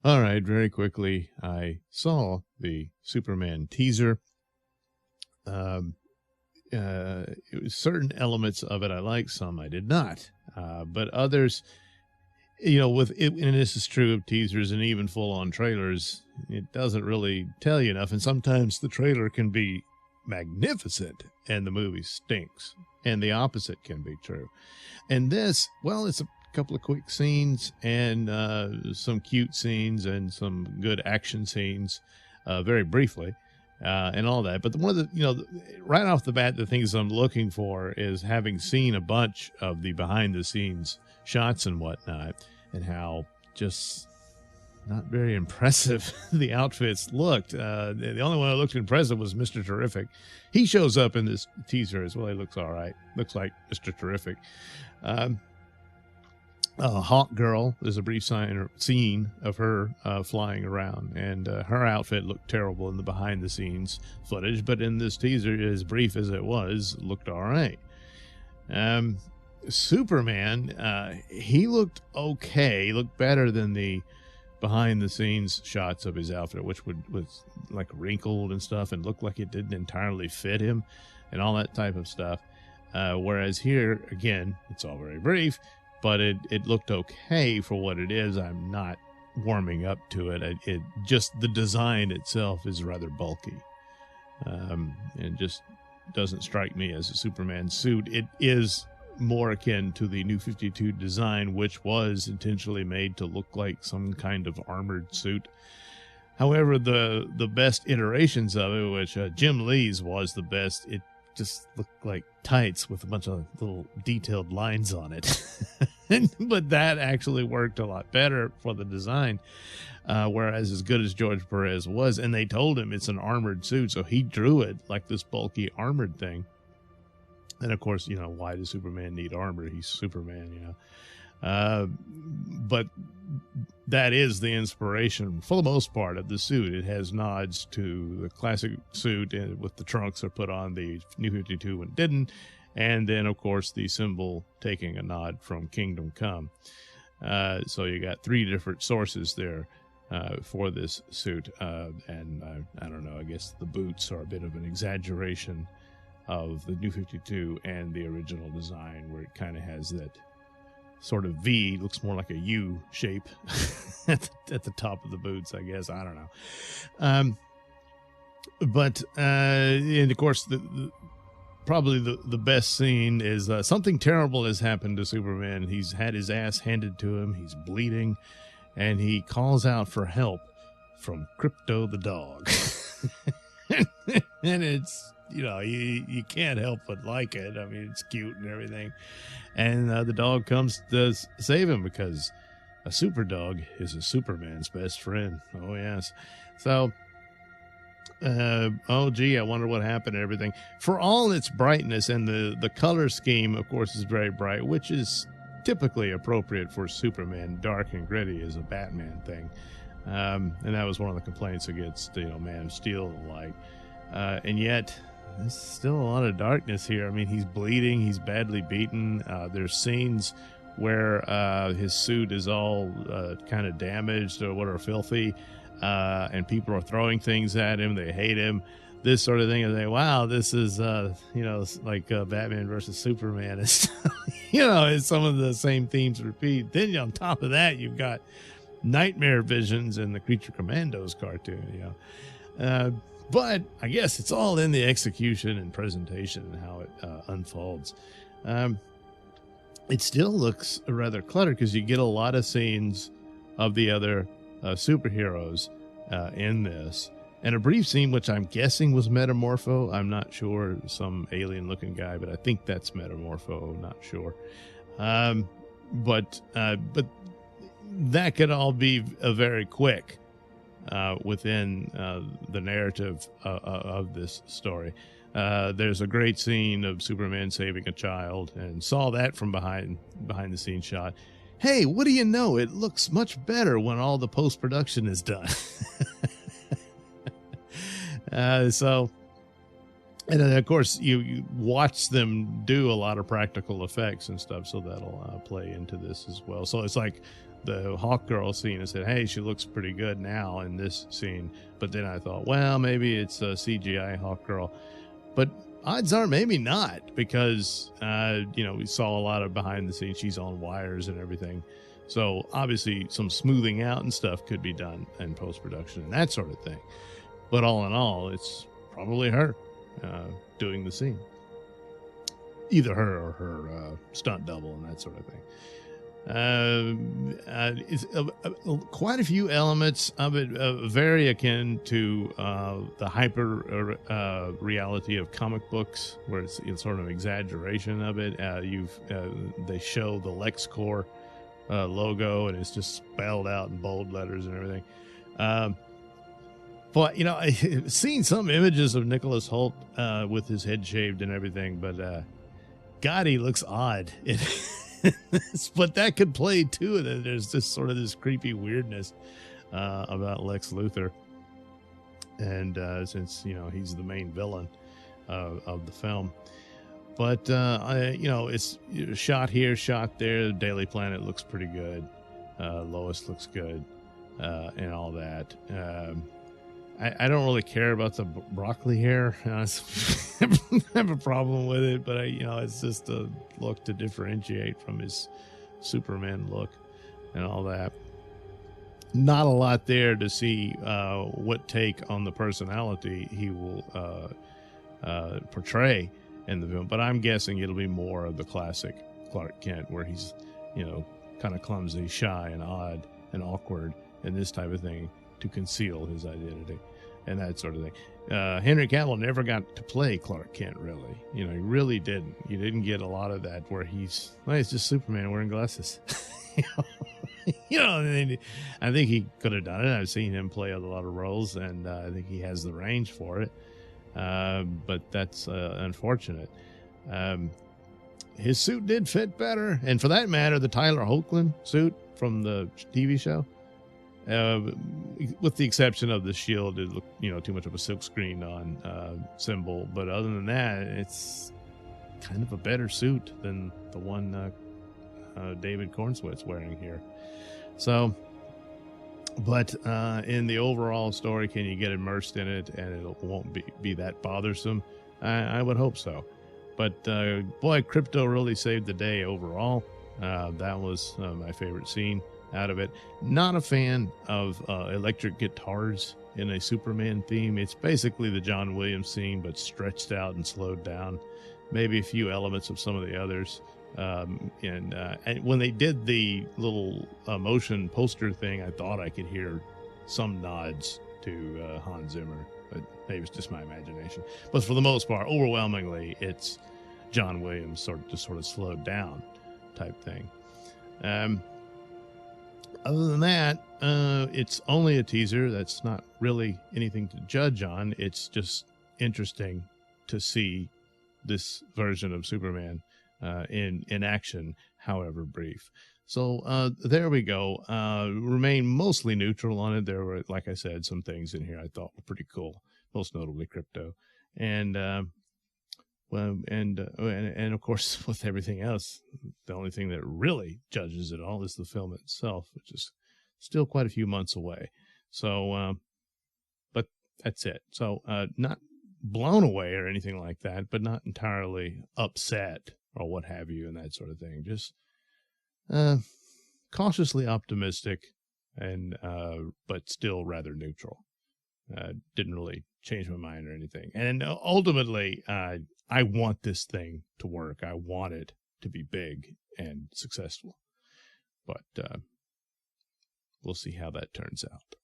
All right, very quickly, I saw the Superman teaser. Um, it was certain elements of it I liked, some I did not. But others, with it, and this is true of teasers and even full-on trailers, it doesn't really tell you enough. And sometimes the trailer can be magnificent and the movie stinks, and the opposite can be true. And this, well, it's a couple of quick scenes and some cute scenes and some good action scenes, very briefly, and all that. But one of the, right off the bat, the things I'm looking for is having seen a bunch of the behind the scenes shots and whatnot, and how just not very impressive the outfits looked. The only one that looked impressive was Mr. Terrific. He shows up in this teaser as well. He looks all right. Looks like Mr. Terrific. Hawk Girl, there's a brief scene of her flying around, and her outfit looked terrible in the behind the scenes footage, but in this teaser, as brief as it was, looked all right. Superman, he looked okay. He looked better than the behind the scenes shots of his outfit, which was like wrinkled and stuff and looked like it didn't entirely fit him and all that type of stuff. Whereas here, again, it's all very brief, but it looked okay for what it is. I'm not warming up to it. It just, the design itself is rather bulky. And just doesn't strike me as a Superman suit. It is more akin to the New 52 design, which was intentionally made to look like some kind of armored suit. However, the best iterations of it, which Jim Lee's was the best, it just looked like tights with a bunch of little detailed lines on it. But that actually worked a lot better for the design. Whereas as good as George Perez was, and they told him it's an armored suit, so he drew it like this bulky armored thing. And of course, why does Superman need armor? He's Superman, but that is the inspiration for the most part of the suit. It has nods to the classic suit with the trunks are put on the New 52 and didn't. And then, of course, the symbol taking a nod from Kingdom Come. So you got three different sources there for this suit. And I don't know, I guess the boots are a bit of an exaggeration of the New 52 and the original design, where it kind of has that sort of V, looks more like a U shape at the top of the boots, I guess. I don't know. But and of course, probably the best scene is something terrible has happened to Superman. He's had his ass handed to him. He's bleeding, and he calls out for help from Crypto the dog. And it's, you can't help but like it. I mean, it's cute and everything. And the dog comes to save him, because a super dog is a Superman's best friend. Oh, yes. So, oh, gee, I wonder what happened and everything. For all its brightness, and the color scheme, of course, is very bright, which is typically appropriate for Superman. Dark and gritty is a Batman thing. And that was one of the complaints against, Man of Steel and the like. And yet, there's still a lot of darkness here. I mean, he's bleeding. He's badly beaten. There's scenes where his suit is all kind of damaged or filthy, and people are throwing things at him. They hate him. This sort of thing. And they, wow, this is, like Batman versus Superman. It's, it's some of the same themes repeat. Then on top of that, you've got nightmare visions in the Creature Commandos cartoon, but I guess it's all in the execution and presentation and how it unfolds. It still looks rather cluttered, because you get a lot of scenes of the other superheroes in this. And a brief scene, which I'm guessing was Metamorpho. I'm not sure, some alien-looking guy, but I think that's Metamorpho. Not sure. But that could all be very quick. Within the narrative of this story. There's a great scene of Superman saving a child, and saw that from behind the scenes shot. Hey, what do you know? It looks much better when all the post-production is done. So And then, of course, you watch them do a lot of practical effects and stuff, so that'll play into this as well. So it's like the Hawk Girl scene. I said, hey, she looks pretty good now in this scene. But then I thought, well, maybe it's a CGI Hawk Girl. But odds are maybe not, because, we saw a lot of behind the scenes. She's on wires and everything. So obviously some smoothing out and stuff could be done in post-production and that sort of thing. But all in all, it's probably her doing the scene. Either her or her stunt double and that sort of thing. It's quite a few elements of it, very akin to the hyper reality of comic books, where it's sort of exaggeration of it. They show the LexCorp logo, and it's just spelled out in bold letters and everything. But I've seen some images of Nicholas Hoult with his head shaved and everything, but God, he looks odd. But that could play too. There's just sort of this creepy weirdness about Lex Luthor, and since he's the main villain of the film. But it's shot here, shot there. Daily Planet looks pretty good. Lois looks good, and all that. I don't really care about the broccoli hair. I have a problem with it, but it's just a look to differentiate from his Superman look and all that. Not a lot there to see what take on the personality he will portray in the film, but I'm guessing it'll be more of the classic Clark Kent, where he's kind of clumsy, shy, and odd and awkward, and this type of thing, to conceal his identity and that sort of thing. Henry Cavill never got to play Clark Kent, really. He really didn't. You didn't get a lot of that where he's just Superman wearing glasses. I think he could have done it. I've seen him play a lot of roles, and I think he has the range for it. But that's unfortunate. His suit did fit better, and for that matter, the Tyler Hoechlin suit from the TV show. With the exception of the shield, it looked, too much of a silkscreen on symbol. But other than that, it's kind of a better suit than the one David Cornsweet's wearing here. So, but in the overall story, can you get immersed in it and it won't be that bothersome? I would hope so. But boy, Crypto really saved the day overall. That was my favorite scene out of it. Not a fan of electric guitars in a Superman theme. It's basically the John Williams scene, but stretched out and slowed down. Maybe a few elements of some of the others. And when they did the little motion poster thing, I thought I could hear some nods to Hans Zimmer, but maybe it's just my imagination. But for the most part, overwhelmingly, it's John Williams sort of slowed down type thing. Other than that, it's only a teaser. That's not really anything to judge on. It's just interesting to see this version of Superman in action, however brief. So there we go. Remain mostly neutral on it. There were, like I said, some things in here I thought were pretty cool, most notably Crypto. And and of course, with everything else, the only thing that really judges it all is the film itself, which is still quite a few months away. So, but that's it. So, not blown away or anything like that, but not entirely upset or what have you and that sort of thing. Just cautiously optimistic and but still rather neutral. Didn't really change my mind or anything. And ultimately, I want this thing to work. I want it to be big and successful. But we'll see how that turns out.